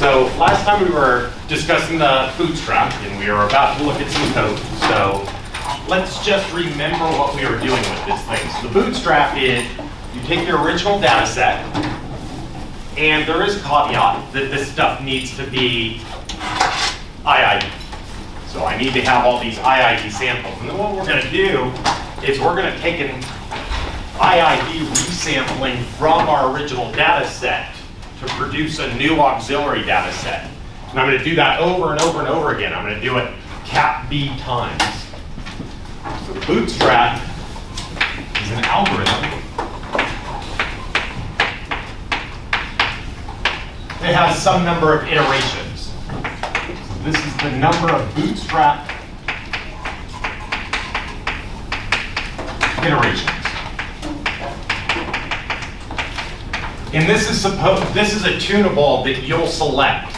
So last time we were discussing the Bootstrap, and we were about to look at some code. So let's just remember what we were doing with this thing. So the Bootstrap is, you take your original data set, and there is a caveat that this stuff needs to be IID. So I need to have all these IID samples. And then what we're going to do is we're going to take an IID resampling from our original data set to produce a new auxiliary data set. And I'm going to do that over and over and over again. I'm going to do it cap B times. So the Bootstrap is an algorithm that has some number of iterations. So this is the number of Bootstrap iterations. And this is a tunable that you'll select.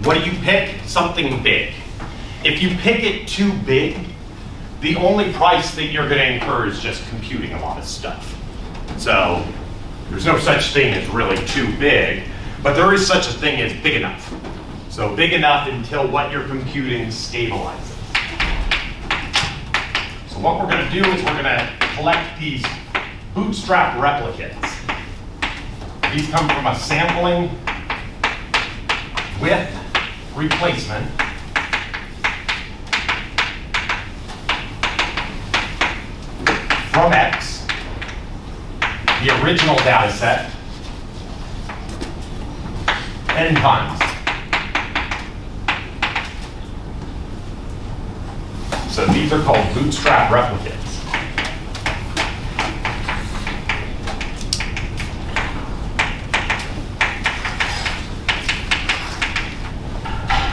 What do you pick? Something big. If you pick it too big, the only price that you're going to incur is just computing a lot of stuff. So there's no such thing as really too big, but there is such a thing as big enough. So big enough until what you're computing stabilizes. So what we're going to do is we're going to collect these Bootstrap replicates. These come from a sampling with replacement from X, the original data set, n times. So these are called Bootstrap replicates.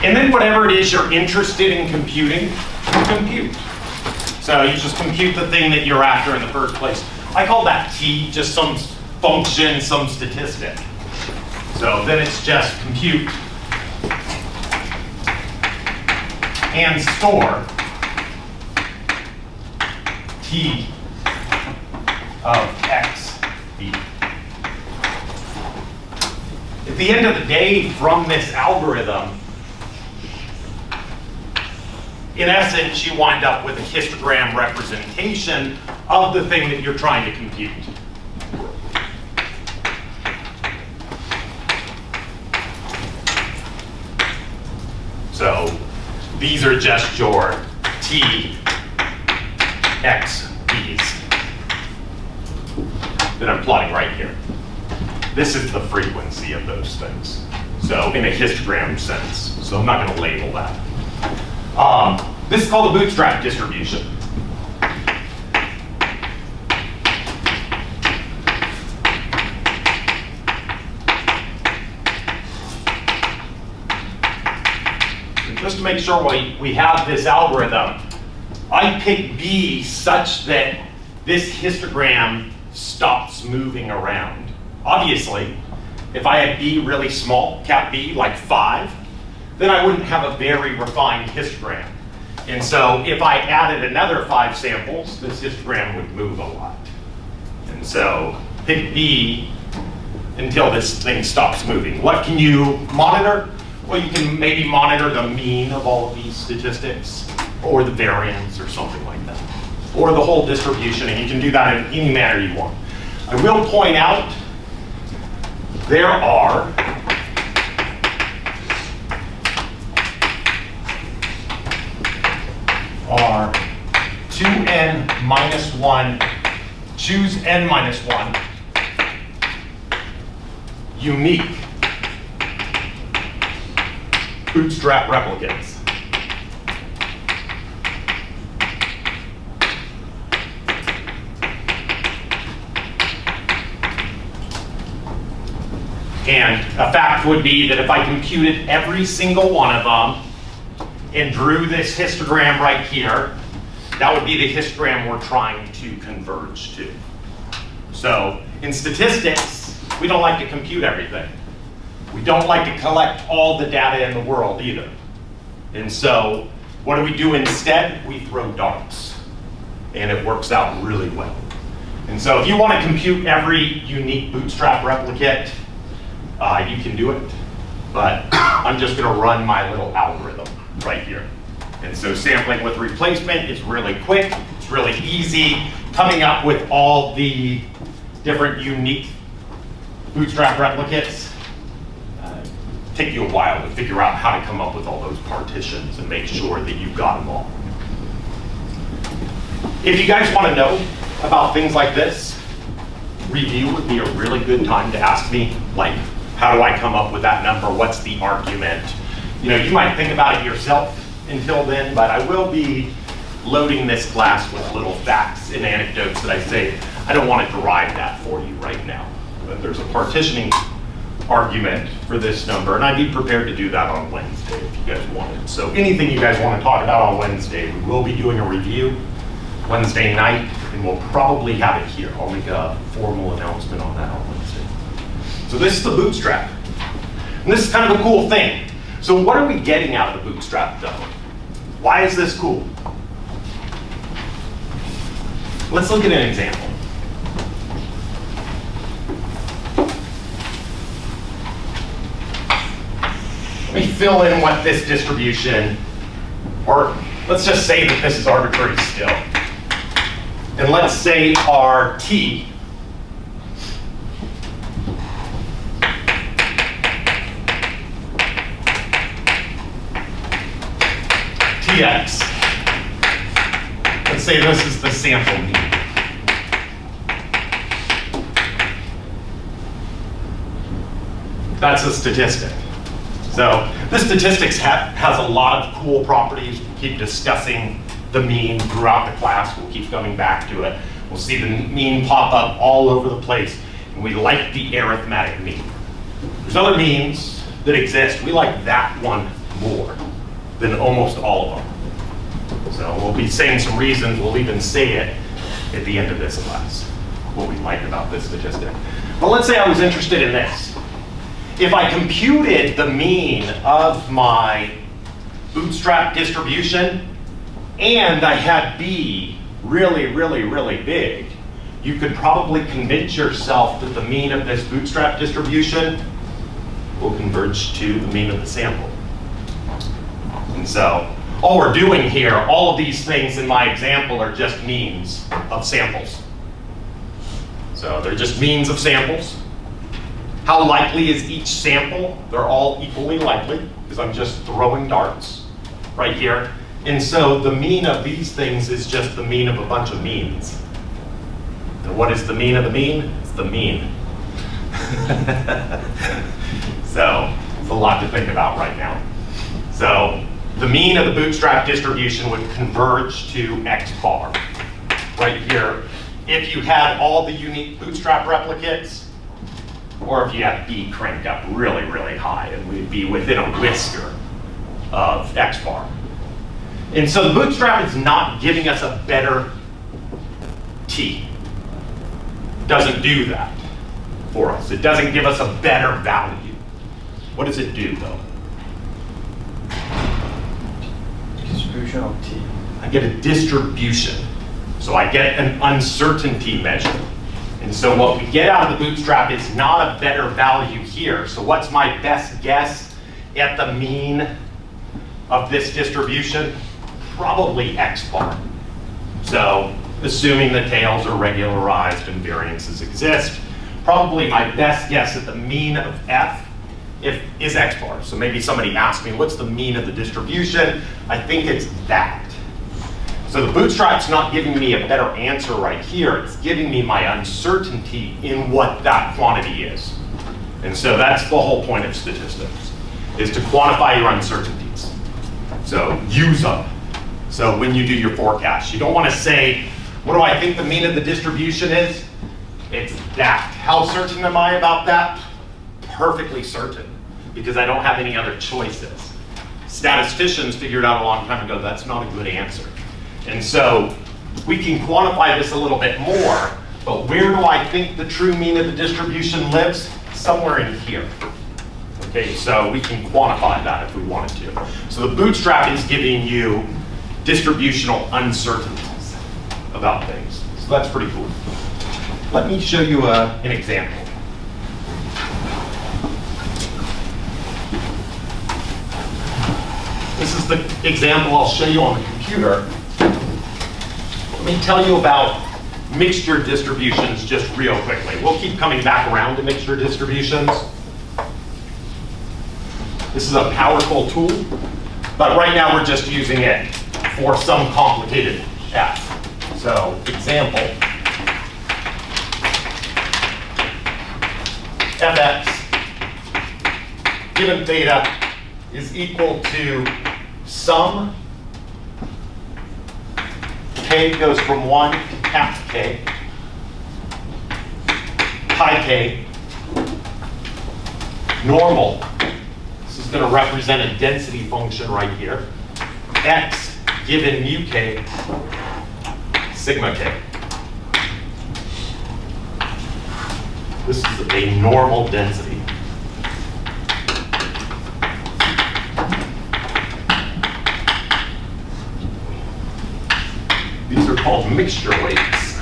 And then whatever it is you're interested in computing, you compute. So you just compute the thing that you're after in the first place. I call that T, just some function, some statistic. So then it's just compute and store T of X B. At the end of the day, from this algorithm, in essence, you wind up with a histogram representation of the thing that you're trying to compute. So these are just your T, X, B's that I'm plotting right here. This is the frequency of those things. So in a histogram sense. So I'm not going to label that. This is called the Bootstrap distribution. And just to make sure we have this algorithm, I pick B such that this histogram stops moving around. Obviously, if I had B really small, cap B, like 5, then I wouldn't have a very refined histogram. And so if I added another 5 samples, this histogram would move a lot. And so pick B until this thing stops moving. What can you monitor? Well, you can maybe monitor the mean of all of these statistics, or the variance, or something like that, or the whole distribution, and you can do that in any manner you want. I will point out there are are 2n minus 1, choose n minus 1, unique Bootstrap replicates. And a fact would be that if I computed every single one of them and drew this histogram right here, that would be the histogram we're trying to converge to. So in statistics, we don't like to compute everything. We don't like to collect all the data in the world either. And so what do instead? We throw darts, and it works out really well. And so if you want to compute every unique Bootstrap replicate, you can do it. but I'm just gonna run my little algorithm right here. And so sampling with replacement is really quick, it's really easy. Coming up with all the different unique Bootstrap replicates take you a while to figure out how to come up with all those partitions and make sure that you've got them all. If you guys want to know about things like this, review would be a really good time to ask me, like, how do I come up with that number? What's the argument? You know, you might think about it yourself until then, but I will be loading this class with little facts and anecdotes that I say, I don't want to derive that for you right now. But there's a partitioning argument for this number, and I'd be prepared to do that on Wednesday if you guys wanted. So anything you guys want to talk about on Wednesday, we will be doing a review Wednesday night, and we'll probably have it here. I'll make a formal announcement on that on Wednesday. So this is the Bootstrap. And this is kind of a cool thing. So what are we getting out of the Bootstrap though? Why is this cool? Let's look at an example. Let me fill in what this distribution, or let's just say that this is arbitrary still. And let's say our t tx. Let's say this is the sample mean. That's a statistic. So this statistics has a lot of cool properties. We'll keep discussing the mean throughout the class. We'll keep coming back to it. We'll see the mean pop up all over the place. And we like the arithmetic mean. There's other means that exist. We like that one more than almost all of them. So we'll be saying some reasons. We'll even say it at the end of this class, what we like about this statistic. But let's say I was interested in this. If I computed the mean of my Bootstrap distribution and I had B really, really, really big, you could probably convince yourself that the mean of this Bootstrap distribution will converge to the mean of the sample. And so all we're doing here, all of these things in my example are just means of samples. So they're just means of samples. How likely is each sample? They're all equally likely, because I'm just throwing darts right here. And so the mean of these things is just the mean of a bunch of means. And what is the mean of the mean? It's the mean. So it's a lot to think about right now. So the mean of the Bootstrap distribution would converge to X bar right here. If you had all the unique Bootstrap replicates, or if you have B cranked up really, really high, and we'd be within a whisker of X bar. And so the Bootstrap is not giving us a better T. It doesn't do that for us. It doesn't give us a better value. What does it do though? Distribution of T. I get a distribution. So I get an uncertainty measure. And so what we get out of the Bootstrap is not a better value here. So what's my best guess at the mean of this distribution? Probably X bar. So assuming the tails are regularized and variances exist, probably my best guess at the mean of F is X bar. So maybe somebody asked me, what's the mean of the distribution? I think it's that. So the Bootstrap's not giving me a better answer right here. It's giving me my uncertainty in what that quantity is. And so that's the whole point of statistics, is to quantify your uncertainties. So use them. So when you do your forecast, you don't want to say, what do I think the mean of the distribution is? It's that. How certain am I about that? Perfectly certain, because I don't have any other choices. Statisticians figured out a long time ago that's not a good answer. And so we can quantify this a little bit more, but where do I think the true mean of the distribution lives? Somewhere in here. Okay, so we can quantify that if we wanted to. So the Bootstrap is giving you distributional uncertainties about things. So that's pretty cool. Let me show you an example. This is the example I'll show you on the computer. Let me tell you about mixture distributions just real quickly. We'll keep coming back around to mixture distributions. This is a powerful tool, but right now we're just using it for some complicated f. So, example, fx given theta is equal to sum k goes from 1 to cap k, pi k, normal. This is going to represent a density function right here. X given mu k, sigma k. This is a normal density. These are called mixture weights.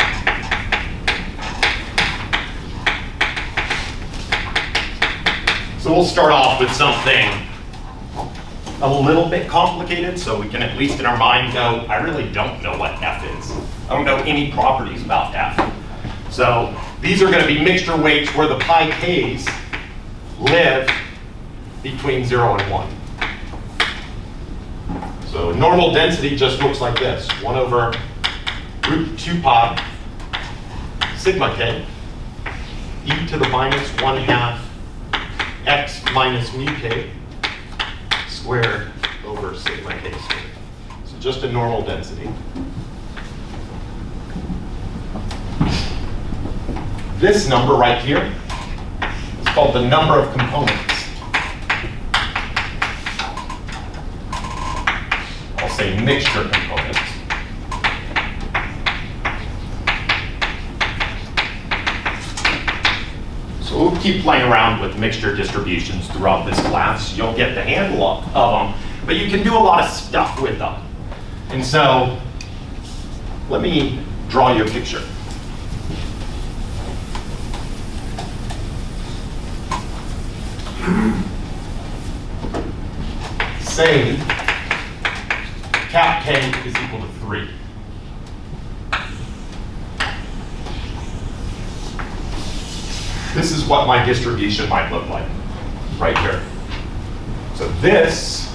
So we'll start off with something a little bit complicated, so we can at least in our mind go, I really don't know what f is. I don't know any properties about f. So these are going to be mixture weights where the pi k's live between 0 and 1. So normal density just looks like this. 1 over root 2 pi sigma k e to the minus 1/2 x minus mu k squared over sigma k squared. So just a normal density. This number right here is called the number of components. I'll say mixture components. So we'll keep playing around with mixture distributions throughout this class. You'll get the handle of them, but you can do a lot of stuff with them. And so let me draw you a picture. Say cap k is equal to 3. This is what my distribution might look like right here. So this,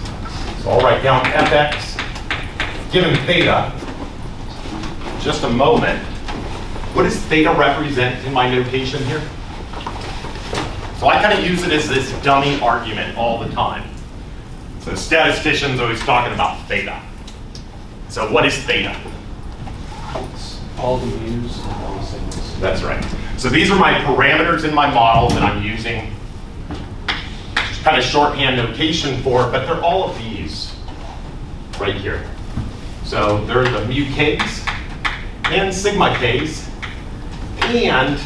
so I'll write down fx given theta. Just a moment. What does theta represent in my notation here? So I kind of use it as this dummy argument all the time. So statisticians always talking about theta. So what is theta? All the mu's and all the sigmas. That's right. So these are my parameters in my model that I'm using just kind of shorthand notation for, but they're all of these right here. So there are the mu k's and sigma k's and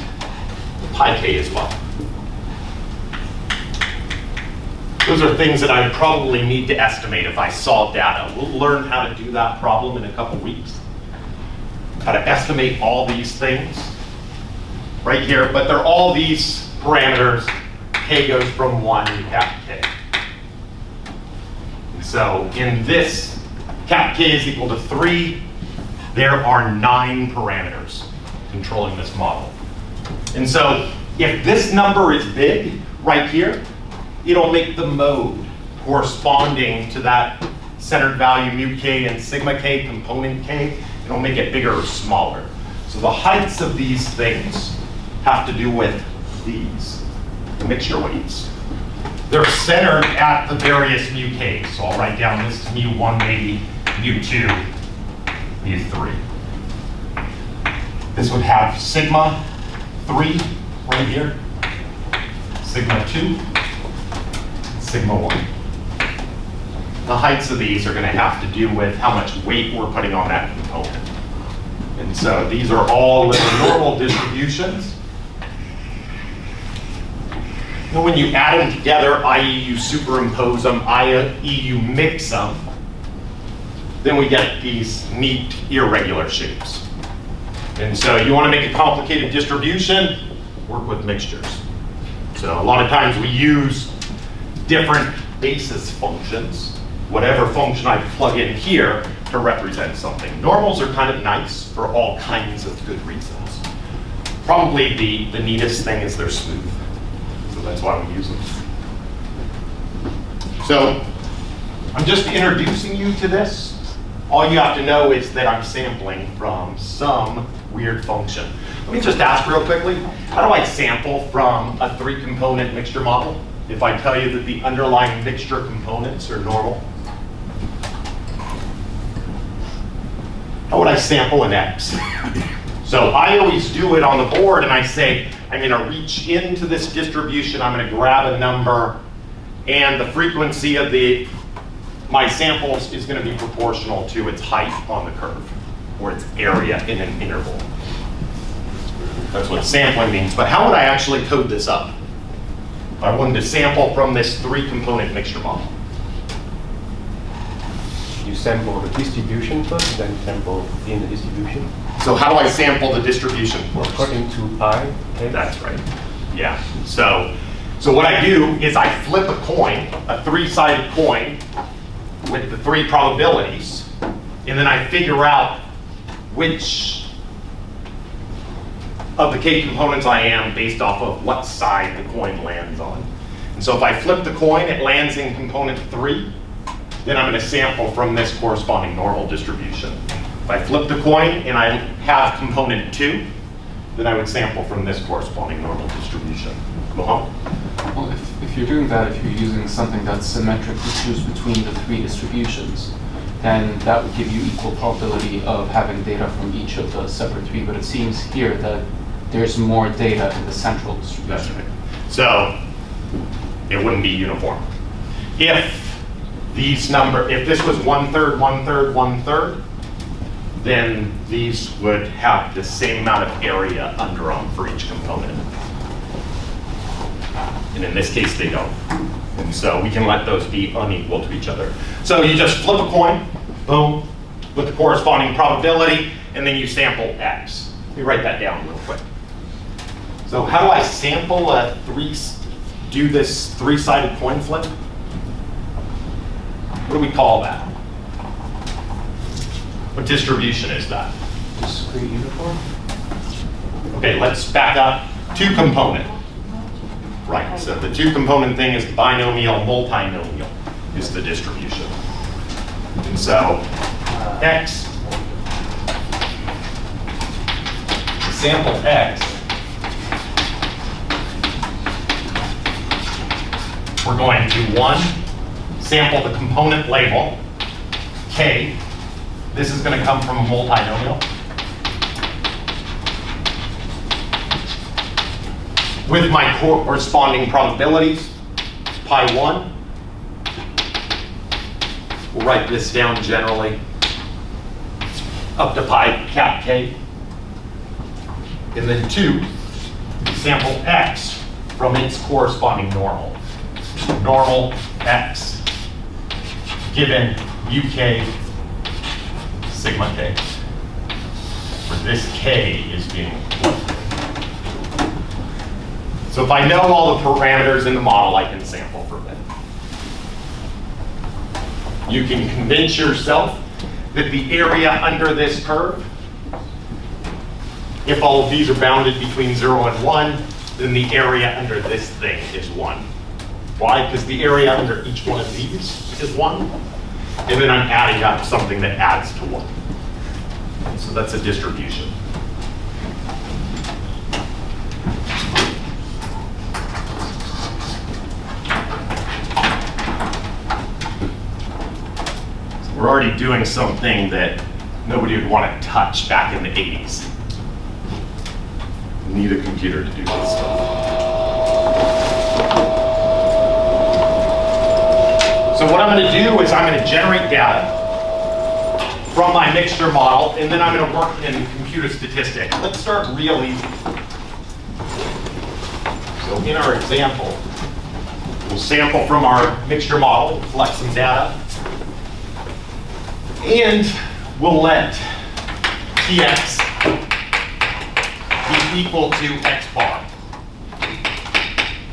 pi k as well. Those are things that I would probably need to estimate if I saw data. We'll learn how to do that problem in a couple weeks. How to estimate all these things right here, but they're all these parameters. K goes from 1 to cap k. So in this, cap k is equal to 3. There are 9 parameters controlling this model. And so if this number is big right here, it'll make the mode corresponding to that centered value mu k and sigma k component k, it'll make it bigger or smaller. So the heights of these things have to do with these, the mixture weights. They're centered at the various mu k's. So I'll write down this is mu 1 maybe, mu 2, mu 3. This would have sigma 3 right here, sigma 2, sigma 1. The heights of these are going to have to do with how much weight we're putting on that component. And so these are all little normal distributions. And when you add them together, i.e. you superimpose them, i.e. you mix them, then we get these neat irregular shapes. And so you want to make a complicated distribution, work with mixtures. So a lot of times we use different basis functions whatever function I plug in here to represent something. Normals are kind of nice for all kinds of good reasons. Probably the neatest thing is they're smooth. So that's why we use them. So I'm just introducing you to this. All you have to know is that I'm sampling from some weird function. Let me just ask real quickly, how do I sample from a 3-component mixture model if I tell you that the underlying mixture components are normal? How would I sample an X? So I always do it on the board and I say, I'm gonna reach into this distribution, I'm gonna grab a number, and the frequency of my samples is gonna be proportional to its height on the curve, or its area in an interval. That's what sampling means, but how would I actually code this up? If I wanted to sample from this 3-component mixture model. You sample the distribution first, then sample in the distribution. So how do I sample the distribution first? According to pi. Okay. That's right. Yeah. So what I do is I flip a coin, a 3-sided coin with the 3 probabilities, and then I figure out which of the k components I am based off of what side the coin lands on. And so if I flip the coin, it lands in component 3, then I'm going to sample from this corresponding normal distribution. If I flip the coin and I have component 2, then I would sample from this corresponding normal distribution. Mohammed? Well, if you're doing that, if you're using something that's symmetric to choose between the 3 distributions, then that would give you equal probability of having data from each of the separate 3. But it seems here that there's more data in the central distribution. That's right. So it wouldn't be uniform. If this was 1/3, 1/3, 1/3, then these would have the same amount of area under them for each component. And in this case, they don't. And so we can let those be unequal to each other. So you just flip a coin, boom, with the corresponding probability, and then you sample X. Let me write that down real quick. So how do I sample do this 3-sided coin flip? What do we call that? What distribution is that? Discrete uniform? Okay, let's back up. 2-component. Right, so the 2-component thing is the binomial, multinomial is the distribution. And so X, sample X, we're going to 1, sample the component label, K. This is going to come from a multinomial. With my corresponding probabilities, pi 1. We'll write this down generally, up to pi cap K. And then 2, sample X from its corresponding normal. Normal X given UK sigma K, where this K is being plugged in. So if I know all the parameters in the model, I can sample from it. You can convince yourself that the area under this curve, if all of these are bounded between 0 and 1, then the area under this thing is 1. Why? Because the area under each one of these is 1. And then I'm adding up something that adds to 1. So that's a distribution. We're already doing something that nobody would want to touch back in the 80s. You need a computer to do this stuff. So what I'm going to do is I'm going to generate data from my mixture model, and then I'm going to work in computer statistics. Let's start real easy. So in our example, we'll sample from our mixture model, collect some data, and we'll let Tx be equal to x bar.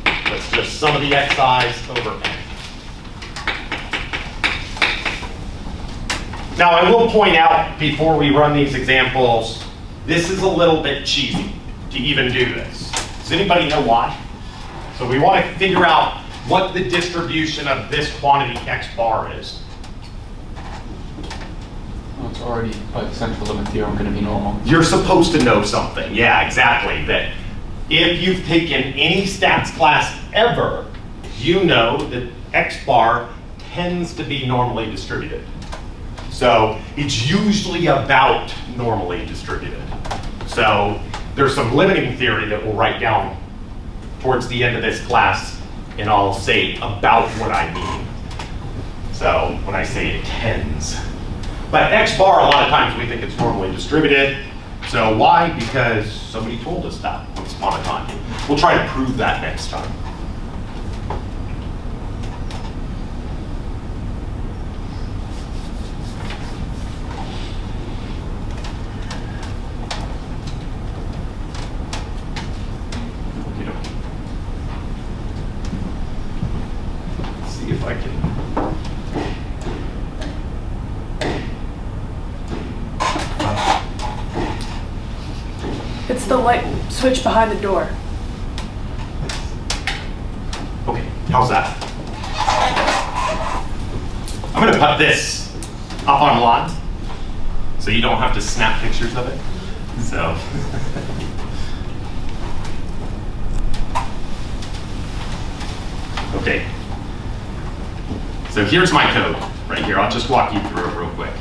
That's just sum of the xi's over n. Now, I will point out before we run these examples, this is a little bit cheesy to even do this. Does anybody know why? So we want to figure out what the distribution of this quantity x bar is. Well, it's already, by the central limit theorem, going to be normal. You're supposed to know something. Yeah, exactly. That if you've taken any stats class ever, you know that x bar tends to be normally distributed. So it's usually about normally distributed. So there's some limiting theory that we'll write down towards the end of this class, and I'll say about what I mean. So when I say it tends. But x bar, a lot of times we think it's normally distributed. So why? Because somebody told us that once upon a time. We'll try to prove that next time. See if I can. It's the light switch behind the door. Okay, how's that? I'm gonna put this up online so you don't have to snap pictures of it. So. Okay. So here's my code right here. I'll just walk you through it real quick.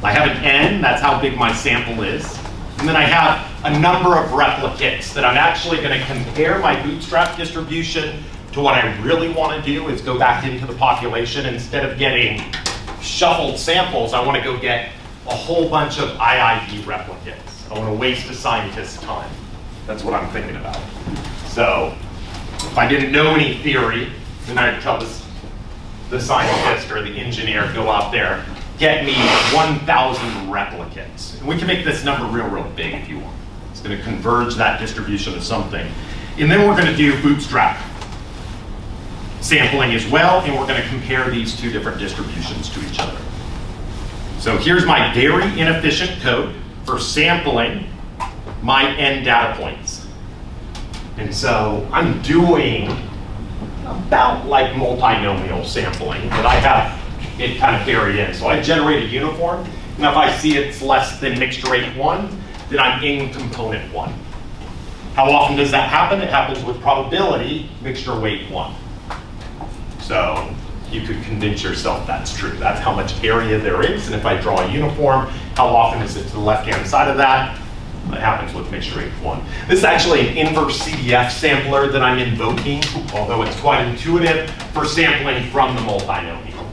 I have an n, that's how big my sample is. And then I have a number of replicates that I'm actually going to compare my Bootstrap distribution to what I really want to do is go back into the population. Instead of getting shuffled samples, I want to go get a whole bunch of IID replicates. I want to waste a scientist's time. That's what I'm thinking about. So if I didn't know any theory, then I'd tell the scientist or the engineer, go out there, get me 1,000 replicates. And we can make this number real big if you want. It's going to converge that distribution to something. And then we're going to do Bootstrap sampling as well, and we're going to compare these two different distributions to each other. So here's my very inefficient code for sampling my n data points. And so I'm doing about like multinomial sampling, but I have it kind of buried in. So I generate a uniform, and if I see it's less than mixture rate 1, then I'm in component 1. How often does that happen? It happens with probability mixture weight 1. So you could convince yourself that's true. That's how much area there is, and if I draw a uniform, how often is it to the left-hand side of that? That happens with mixture rate 1. This is actually an inverse CDF sampler that I'm invoking, although it's quite intuitive for sampling from the multinomial.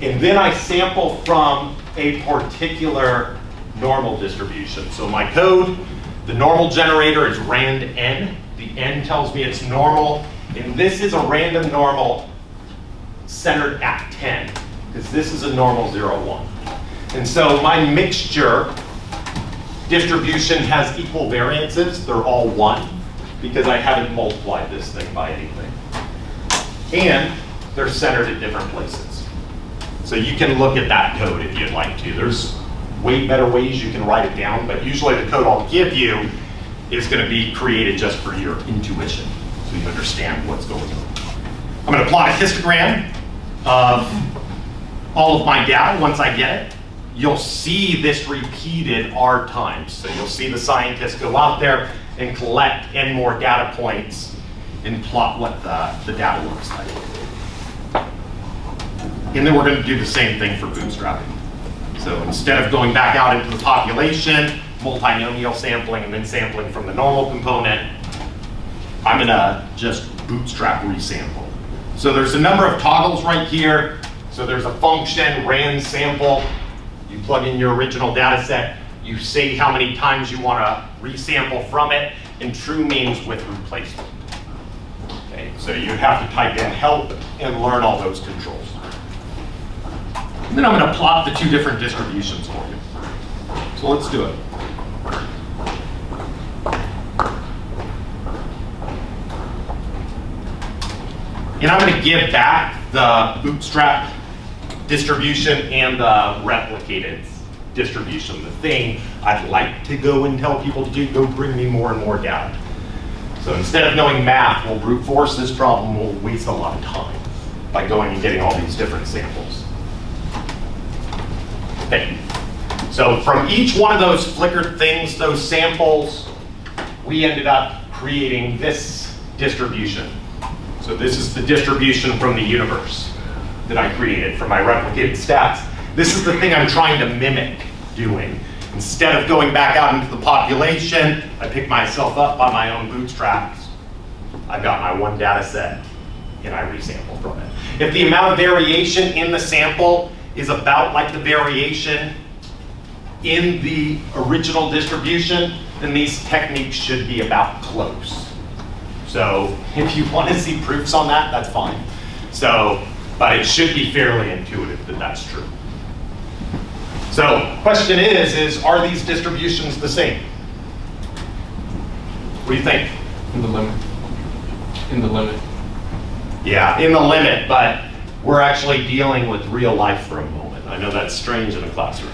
And then I sample from a particular normal distribution. So my code, the normal generator is rand n. The n tells me it's normal. And this is a random normal centered at 10, because this is a normal 0, 1. And so my mixture distribution has equal variances. They're all 1, because I haven't multiplied this thing by anything. And they're centered at different places. So you can look at that code if you'd like to. There's way better ways you can write it down, but usually the code I'll give you is going to be created just for your intuition, so you understand what's going on. I'm going to plot a histogram of all of my data once I get it. You'll see this repeated R times. So you'll see the scientists go out there and collect n more data points and plot what the data looks like. And then we're going to do the same thing for bootstrapping. So instead of going back out into the population, multinomial sampling, and then sampling from the normal component, I'm going to just bootstrap resample. So there's a number of toggles right here. So there's a function, rand sample. You plug in your original data set. You say how many times you want to resample from it, and true means with replacement. Okay, so you have to type in help and learn all those controls. And then I'm going to plot the two different distributions for you. So let's do it. And I'm going to give back the bootstrap distribution and the replicated distribution. The thing I'd like to go and tell people to do, go bring me more and more data. So instead of knowing math, we'll brute force this problem, we'll waste a lot of time by going and getting all these different samples. Okay. So from each one of those flickered things, those samples, we ended up creating this distribution. So this is the distribution from the universe that I created from my replicated stats. This is the thing I'm trying to mimic doing. Instead of going back out into the population, I pick myself up by my own bootstraps. I've got my one data set and I resample from it. If the amount of variation in the sample is about like the variation in the original distribution, then these techniques should be about close. So if you want to see proofs on that, that's fine. So, but it should be fairly intuitive that that's true. So question is are these distributions the same? What do you think? In the limit. In the limit. Yeah, in the limit, but we're actually dealing with real life for a moment. I know that's strange in a classroom.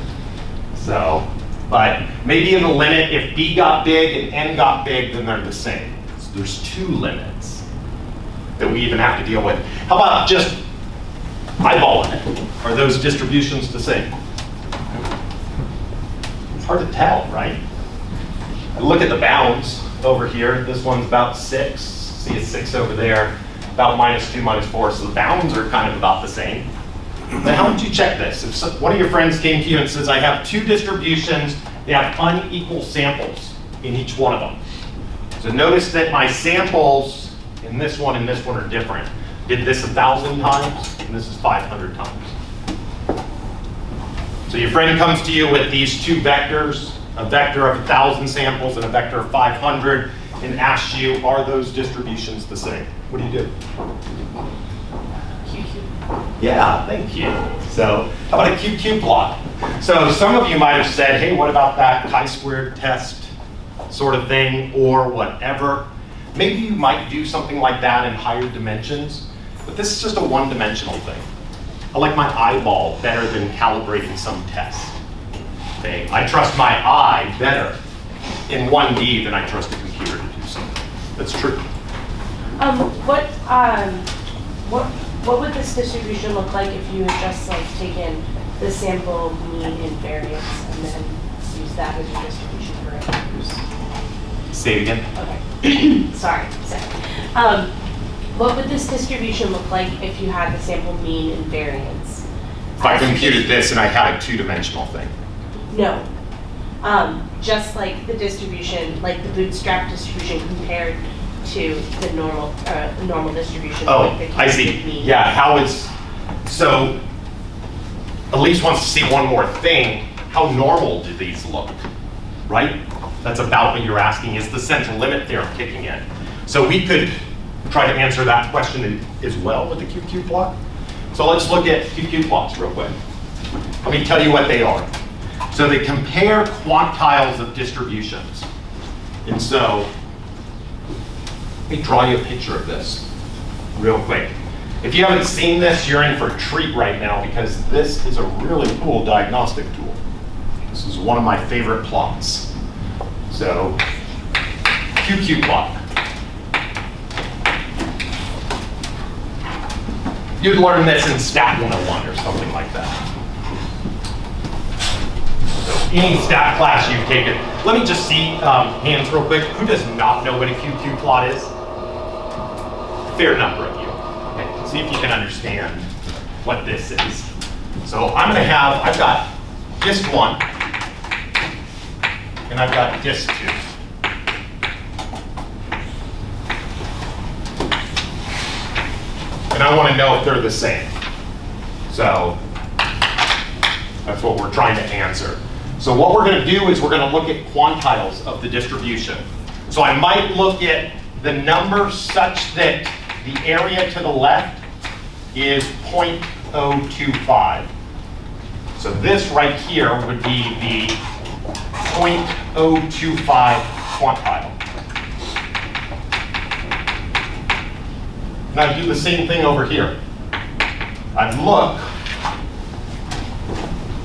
So, but maybe in the limit, if B got big and N got big, then they're the same. So there's two limits that we even have to deal with. How about just eyeballing it? Are those distributions the same? It's hard to tell, right? I look at the bounds over here. This one's about 6. See a 6 over there, about -2, -4. So the bounds are kind of about the same. Then how would you check this? If one of your friends came to you and says, I have 2 distributions, they have unequal samples in each one of them. So notice that my samples in this one and this one are different. Did this 1,000 times, and this is 500 times. So your friend comes to you with these 2 vectors, a vector of 1,000 samples and a vector of 500, and asks you, are those distributions the same? What do you do? Yeah, thank you. So how about a QQ plot? So some of you might have said, hey, what about that chi-squared test sort of thing or whatever? Maybe you might do something like that in higher dimensions, but this is just a one-dimensional thing. I like my eyeball better than calibrating some test. Okay? I trust my eye better in 1D than I trust a computer to do something. That's true. What would this distribution look like if you had just like taken the sample mean and variance and then used that as your distribution parameters? Say it again. Okay. Sorry. What would this distribution look like if you had the sample mean and variance? If I computed this and I had a 2-dimensional thing. No. Just like the distribution, like the bootstrap distribution compared to the normal distribution. Oh, like the I see. mean. Yeah, how is, so Elise wants to see one more thing. How normal do these look, right? That's about what you're asking. Is the central limit theorem kicking in? So we could try to answer that question as well with the QQ plot. So let's look at QQ plots real quick. Let me tell you what they are. So they compare quantiles of distributions. And so let me draw you a picture of this real quick. If you haven't seen this, you're in for a treat right now because this is a really cool diagnostic tool. This is one of my favorite plots. So, QQ plot. You'd learn this in Stat 101 or something like that. So any stat class you've taken. Let me just see hands real quick. Who does not know what a QQ plot is? Fair number of you. Okay, see if you can understand what this is. So I've got disk 1, and I've got disk 2. And I want to know if they're the same. So that's what we're trying to answer. So what we're going to do is we're going to look at quantiles of the distribution. So I might look at the number such that the area to the left is 0.025. So this right here would be the 0.025 quantile. And I do the same thing over here. I look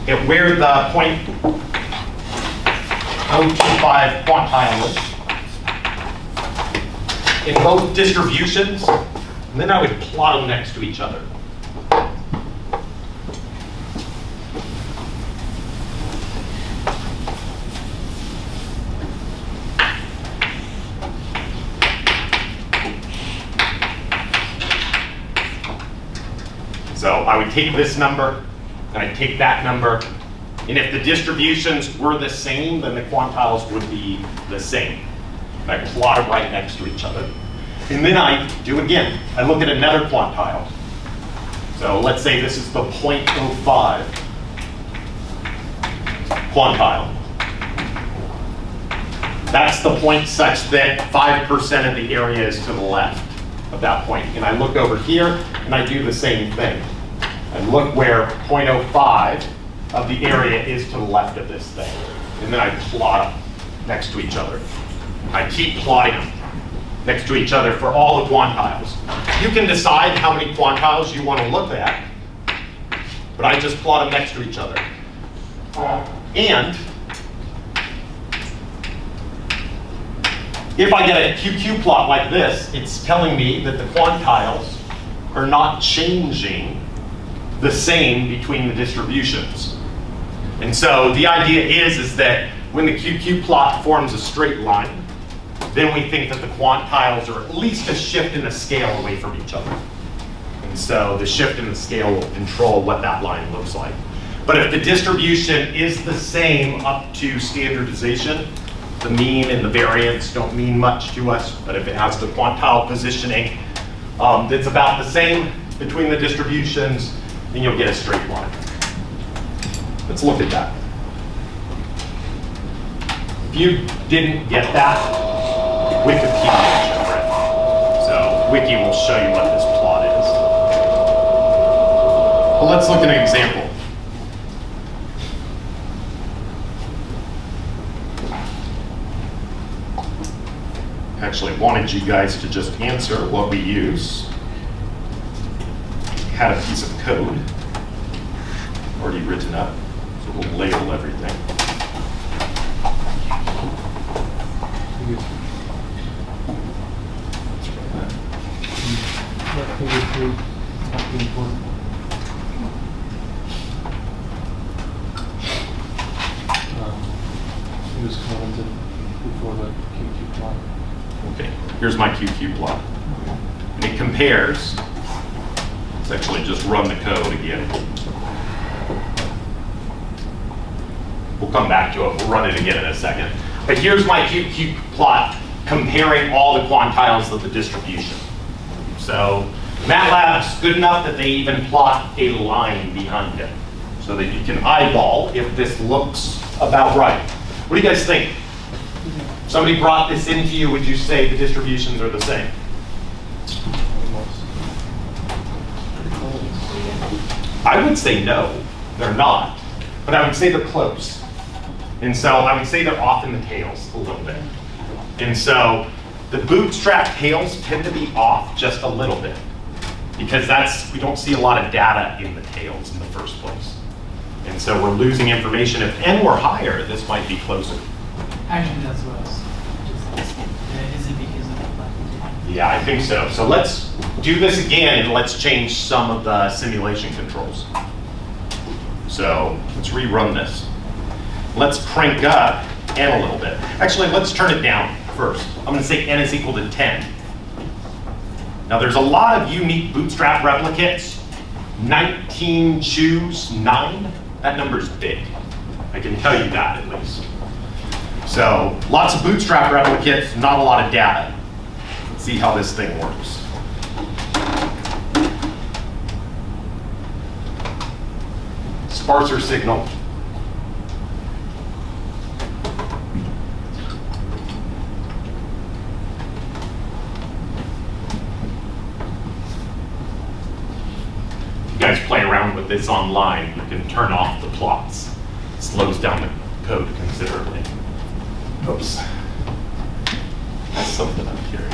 at where the 0.025 quantile is in both distributions, and then I would plot them next to each other. So I would take this number, and I'd take that number, and if the distributions were the same, then the quantiles would be the same. And I plot them right next to each other. And then I do it again. I look at another quantile. So let's say this is the 0.05 quantile. That's the point such that 5% of the area is to the left of that point. And I look over here, and I do the same thing. I look where 0.05 of the area is to the left of this thing. And then I plot them next to each other. I keep plotting them next to each other for all the quantiles. You can decide how many quantiles you want to look at, but I just plot them next to each other. And if I get a QQ plot like this, it's telling me that the quantiles are not changing the same between the distributions. And so the idea is that when the QQ plot forms a straight line, then we think that the quantiles are at least a shift in the scale away from each other. And so the shift in the scale will control what that line looks like. But if the distribution is the same up to standardization, the mean and the variance don't mean much to us, but if it has the quantile positioning that's about the same between the distributions, then you'll get a straight line. Let's look at that. If you didn't get that, Wikipedia will show it. So Wiki will show you what this plot is. Well, let's look at an example. Actually, I wanted you guys to just answer what we use. Had a piece of code already written up, so we'll label everything. It was commented before the QQ plot. Okay, here's my QQ plot. And it compares. Let's actually just run the code again. We'll come back to it. We'll run it again in a second. But here's my QQ plot comparing all the quantiles of the distribution. So MATLAB's good enough that they even plot a line behind it so that you can eyeball if this looks about right. What do you guys think? Somebody brought this into you, would you say the distributions are the same? I would say no, they're not. But I would say they're close. And so I would say they're off in the tails a little bit. And so the Bootstrap tails tend to be off just a little bit because we don't see a lot of data in the tails in the first place. And so we're losing information. If n were higher, this might be closer. Actually, that's what I was just asking. Is it because of the black? Yeah, I think so. So let's do this again and let's change some of the simulation controls. So let's rerun this. Let's crank up n a little bit. Actually, let's turn it down first. I'm going to say n is equal to 10. Now there's a lot of unique Bootstrap replicates. 19 choose 9. That number's big. I can tell you that at least. So lots of Bootstrap replicates, not a lot of data. Let's see how this thing works. Sparser signal. You guys play around with this online, you can turn off the plots. It slows down the code considerably. Oops. That's something up here.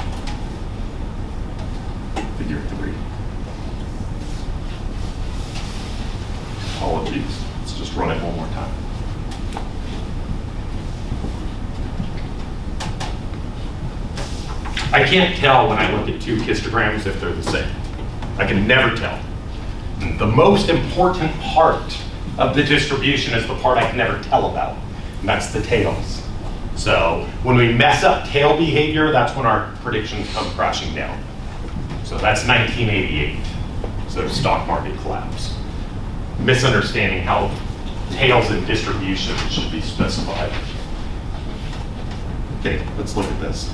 Figure 3. Apologies. Let's just run it one can't tell when I look at two histograms if they're the same. I can never tell. The most important part of the distribution is the part I can never tell about, and that's the tails. So when we mess up tail behavior, that's when our predictions come crashing down. So that's 1988, so stock market collapse. Misunderstanding how tails and distribution should be specified. Okay, let's look at this.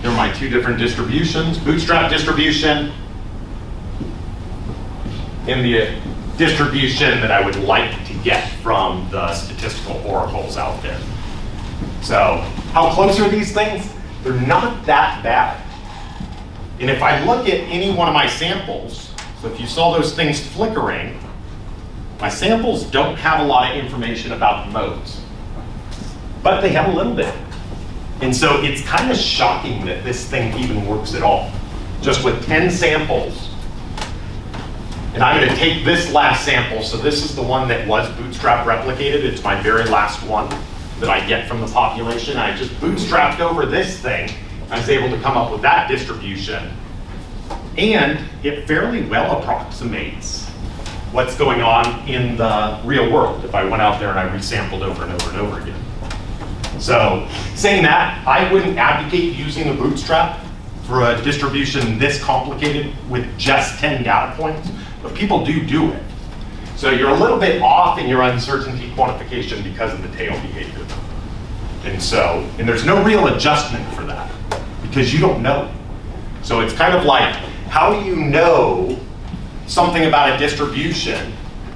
Here are my two different distributions, Bootstrap distribution and the distribution that I would like to get from the statistical oracles out there. So how close are these things? They're not that bad. And if I look at any one of my samples, so if you saw those things flickering, my samples don't have a lot of information about the modes, but they have a little bit. And so it's kind of shocking that this thing even works at all. Just with 10 samples, and I'm going to take this last sample, so this is the one that was Bootstrap replicated. It's my very last one that I get from the population. I just bootstrapped over this thing. I was able to come up with that distribution. And it fairly well approximates what's going on in the real world if I went out there and I resampled over and over and over again. So saying that, I wouldn't advocate using a Bootstrap for a distribution this complicated with just 10 data points, but people do it. So you're a little bit off in your uncertainty quantification because of the tail behavior. And there's no real adjustment for that because you don't know. So it's kind of like, how do you know something about a distribution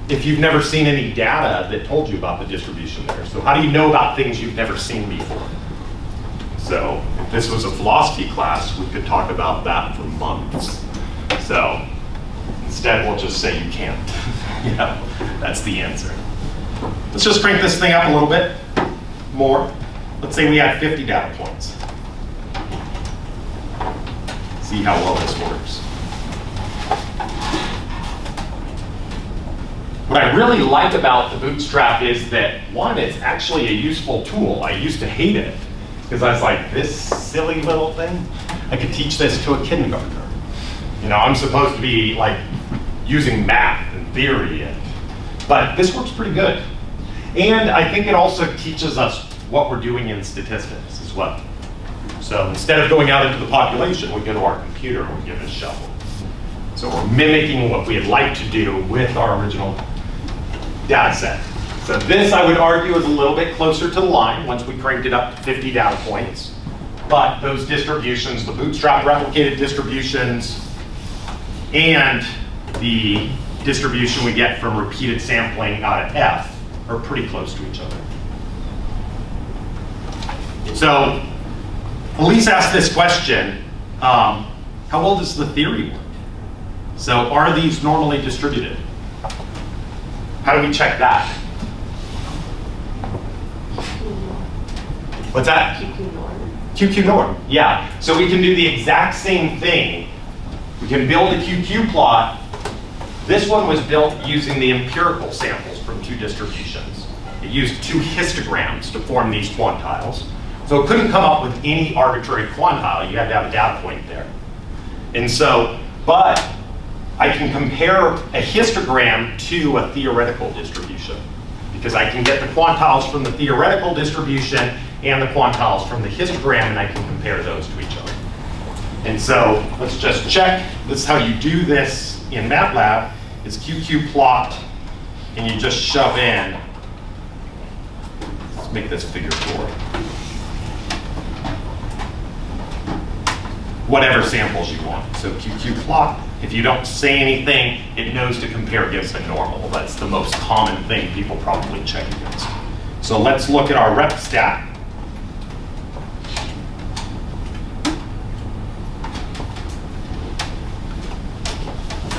if you've never seen any data that told you about the distribution there? So how do you know about things you've never seen before? So if this was a philosophy class, we could talk about that for months. So instead, we'll just say you can't. Yeah, that's the answer. Let's just crank this thing up a little bit more. Let's say we had 50 data points. See how well this works. What I really like about the Bootstrap is that, one, it's actually a useful tool. I used to hate it because I was like, this silly little thing, I could teach this to a kindergartner. You know, I'm supposed to be like using math and theory, but this works pretty good. And I think it also teaches us what we're doing in statistics as well. So instead of going out into the population, we go to our computer and we give it a shovel. So we're mimicking what we'd like to do with our original data set. So this, I would argue, is a little bit closer to the line once we cranked it up to 50 data points. But those distributions, the Bootstrap replicated distributions, and the distribution we get from repeated sampling out of F are pretty close to each other. So Elise asked this question, how well does the theory work? So are these normally distributed? How do we check that? What's that? QQ norm. QQ norm, yeah. So we can do the exact same thing. We can build a QQ plot. This one was built using the empirical samples from two distributions. It used two histograms to form these quantiles. So it couldn't come up with any arbitrary quantile. You had to have a data point there. And so, but I can compare a histogram to a theoretical distribution because I can get the quantiles from the theoretical distribution and the quantiles from the histogram, and I can compare those to each other. And so let's just check. This is how you do this in MATLAB. It's QQ plot, and you just shove in. Let's make this figure 4. Whatever samples you want. So QQ plot, if you don't say anything, it knows to compare against a normal. That's the most common thing people probably check against. So let's look at our rep stat.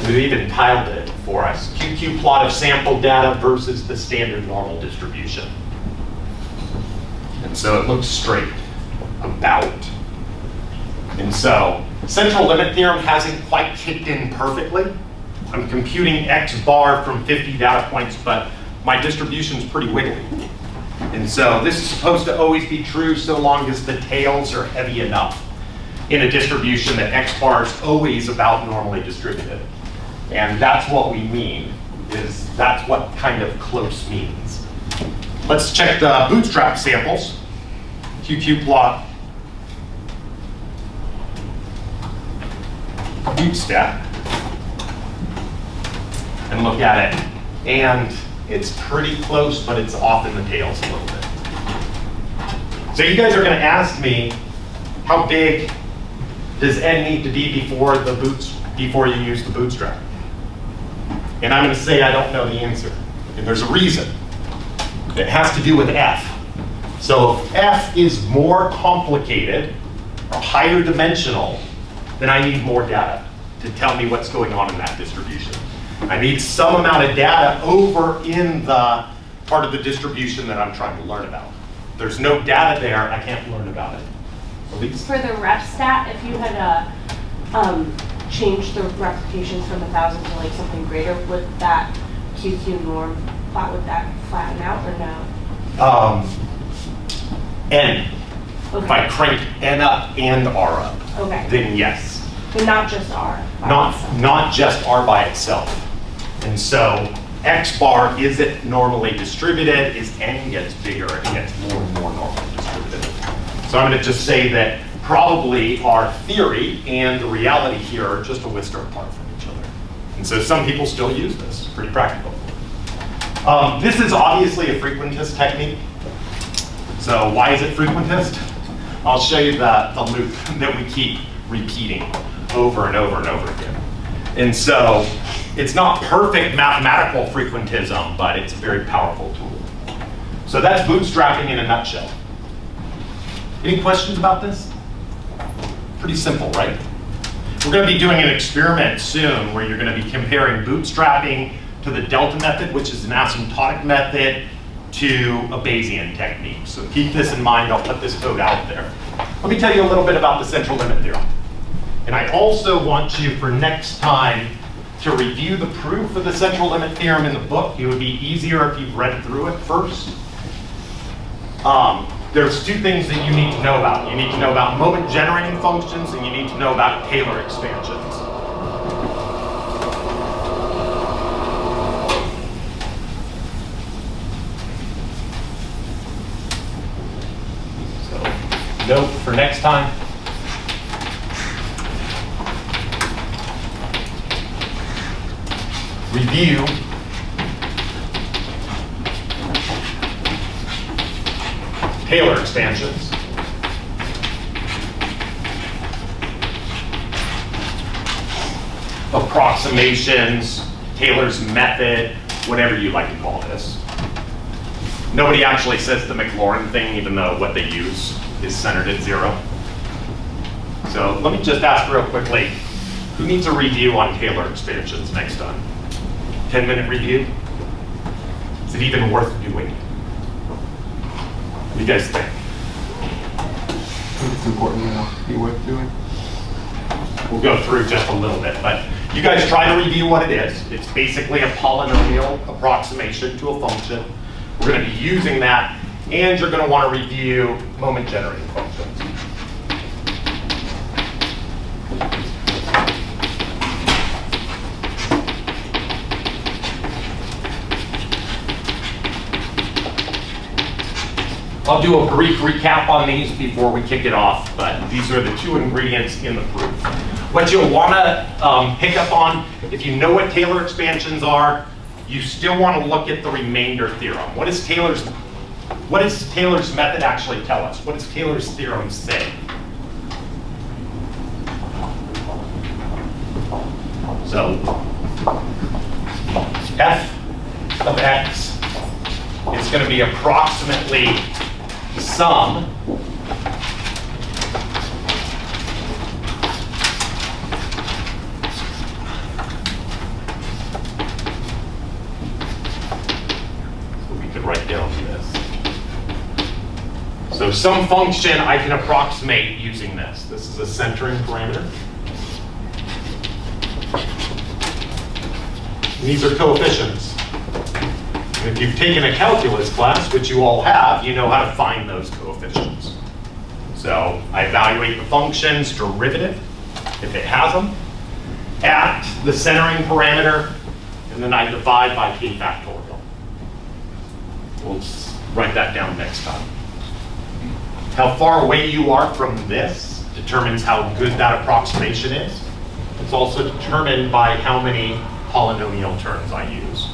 We've even tiled it for us. QQ plot of sample data versus the standard normal distribution. And so it looks straight, about. And so central limit theorem hasn't quite kicked in perfectly. I'm computing X bar from 50 data points, but my distribution's pretty wiggly. And so this is supposed to always be true so long as the tails are heavy enough in a distribution that X bar is always about normally distributed. And that's what we mean, is that's what kind of close means. Let's check the Bootstrap samples. QQ plot. Bootstrap. And look at it. And it's pretty close, but it's off in the tails a little bit. So you guys are going to ask me, how big does n need to be before you use the Bootstrap? And I'm going to say I don't know the answer. And there's a reason. It has to do with f. So if f is more complicated or higher dimensional, then I need more data to tell me what's going on in that distribution. I need some amount of data over in the part of the distribution that I'm trying to learn about. If there's no data there, I can't learn about it. Elise? For the rep stat, if you had changed the replications from 1,000 to like something greater, would that QQ norm plot, would that flatten out or no? N. Okay. If I crank n up and r up, Okay. then yes. But not just R. by itself. Not just r by itself. And so X bar isn't normally distributed. As n gets bigger, it gets more and more normally distributed. So I'm going to just say that probably our theory and the reality here are just a whisker apart from each other. And so some people still use this. Pretty practical. This is obviously a frequentist technique. So why is it frequentist? I'll show you the loop that we keep repeating over and over and over again. And so it's not perfect mathematical frequentism, but it's a very powerful tool. So that's bootstrapping in a nutshell. Any questions about this? Pretty simple, right? We're going to be doing an experiment soon where you're going to be comparing bootstrapping to the delta method, which is an asymptotic method, to a Bayesian technique. So keep this in mind. I'll put this code out there. Let me tell you a little bit about the central limit theorem. And I also want you, for next time, to review the proof of the central limit theorem in the book. It would be easier if you've read through it first. There's two things that you need to know about. You need to know about moment generating functions, and you need to know about Taylor expansions. So, note for next time. Review Taylor expansions. Approximations, Taylor's method, whatever you like to call this. Nobody actually says the Maclaurin thing, even though what they use is centered at 0. So let me just ask real quickly, who needs a review on Taylor expansions next time? 10-minute review? Is it even worth doing? What do you guys think? I think it's important enough to be worth doing. We'll go through just a little bit, but you guys try to review what it is. It's basically a polynomial approximation to a function. We're going to be using that, and you're going to want to review moment generating functions. I'll do a brief recap on these before we kick it off, but these are the two ingredients in the proof. What you'll want to pick up on, if you know what Taylor expansions are, you still want to look at the remainder theorem. What does Taylor's method actually tell us? What does Taylor's theorem say? So, f of x is going to be approximately sum so we could write down this. So some function I can approximate using this. This is a centering parameter. These are coefficients. If you've taken a calculus class, which you all have, you know how to find those coefficients. So I evaluate the function's derivative, if it has them, at the centering parameter, and then I divide by k factorial. We'll write that down next time. How far away you are from this determines how good that approximation is. It's also determined by how many polynomial terms I use.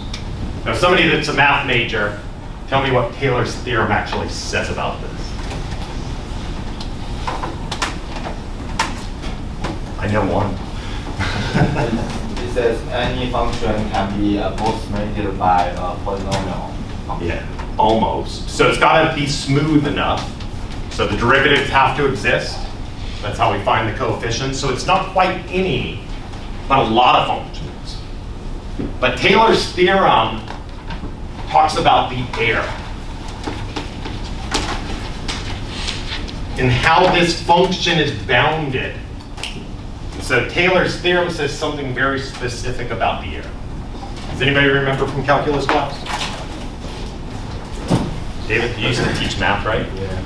Now, somebody that's a math major, tell me what Taylor's theorem actually says about this. I know one. It says any function can be approximated by a polynomial function. Yeah, almost. So it's got to be smooth enough. So the derivatives have to exist. That's how we find the coefficients. So it's not quite any, but a lot of functions. But Taylor's theorem talks about the error and how this function is bounded. So Taylor's theorem says something very specific about the error. Does anybody remember from calculus class? David, you used to teach math, right? Yeah.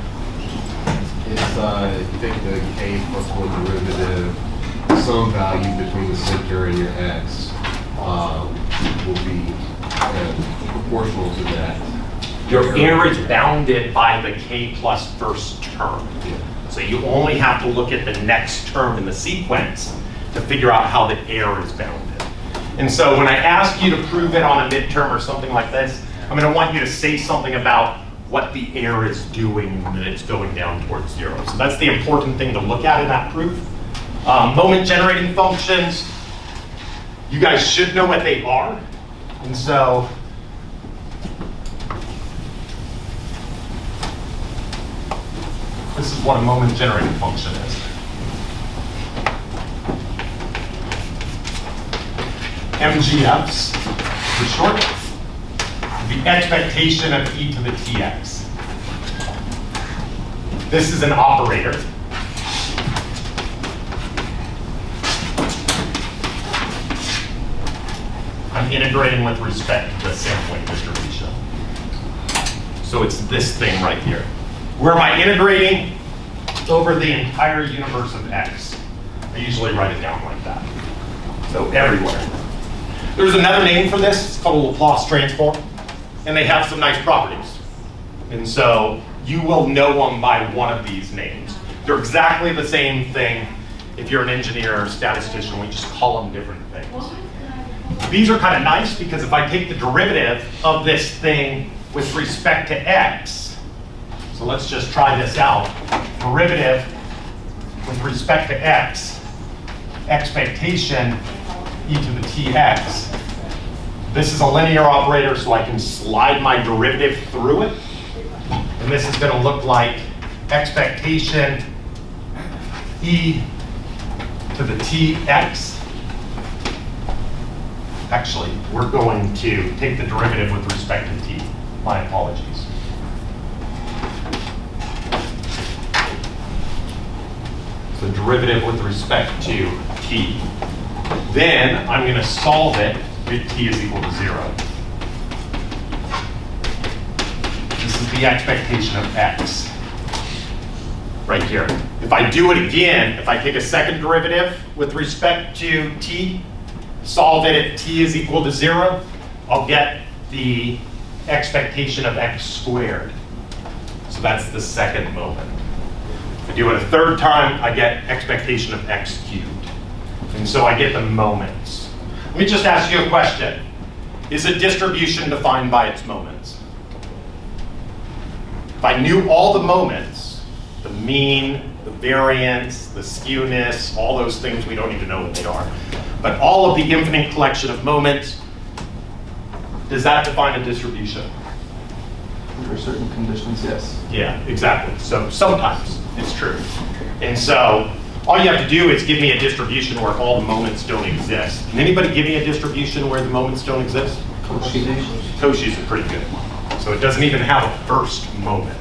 It's if you take the k plus 1 derivative, some value between the center and your x will be proportional to that. Your error is bounded by the k plus first term. Yeah. So you only have to look at the next term in the sequence to figure out how the error is bounded. And so when I ask you to prove it on a midterm or something like this, I'm going to want you to say something about what the error is doing when it's going down towards 0. So that's the important thing to look at in that proof. Moment generating functions, you guys should know what they are. And so this is what a moment generating function is. MGFs for short. The expectation of e to the tx. This is an operator. I'm integrating with respect to the sampling distribution. So it's this thing right here. Where am I integrating? Over the entire universe of x. I usually write it down like that. So everywhere. There's another name for this. It's called a Laplace transform. And they have some nice properties. And so you will know them by one of these names. They're exactly the same thing if you're an engineer or a statistician. We just call them different things. These are kind of nice because if I take the derivative of this thing with respect to x, so let's just try this out. Derivative with respect to x, expectation e to the tx. This is a linear operator, so I can slide my derivative through it. And this is going to look like expectation e to the tx. Actually, we're going to take the derivative with respect to t. My apologies. So derivative with respect to t. Then I'm going to solve it if t is equal to 0. This is the expectation of x. Right here. If I do it again, if I take a second derivative with respect to t, solve it at t is equal to 0, I'll get the expectation of x squared. So that's the second moment. If I do it a third time, I get expectation of x cubed. And so I get the moments. Let me just ask you a question. Is a distribution defined by its moments? If I knew all the moments, the mean, the variance, the skewness, all those things, we don't even know what they are. But all of the infinite collection of moments, does that define a distribution? Under certain conditions, yes. Yeah, exactly. So sometimes it's true. And so all you have to do is give me a distribution where all the moments don't exist. Can anybody give me a distribution where the moments don't exist? Cauchy's are pretty good. So it doesn't even have a first moment.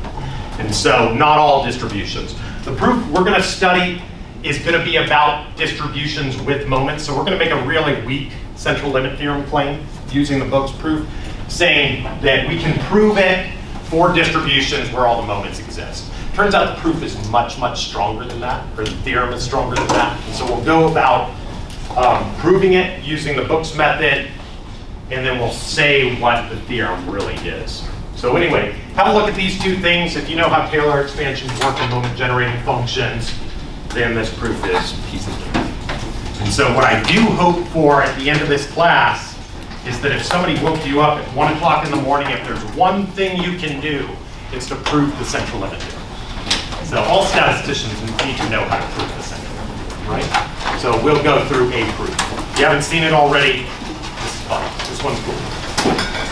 And so not all distributions. The proof we're going to study is going to be about distributions with moments. So we're going to make a really weak central limit theorem claim using the Book's proof. saying that we can prove it for distributions where all the moments exist. Turns out the proof is much, much stronger than that, or the theorem is stronger than that. And so we'll go about proving it using the books method, and then we'll say what the theorem really is. So anyway, have a look at these two things. If you know how Taylor expansions work and moment generating functions, then this proof is piece of cake. And so what I do hope for at the end of this class is that if somebody woke you up at 1 o'clock in the morning, if there's one thing you can do, it's to prove the central limit theorem. So all statisticians need to know how to prove the central limit, right? So we'll go through a proof. If you haven't seen it already, this is fun. This one's cool.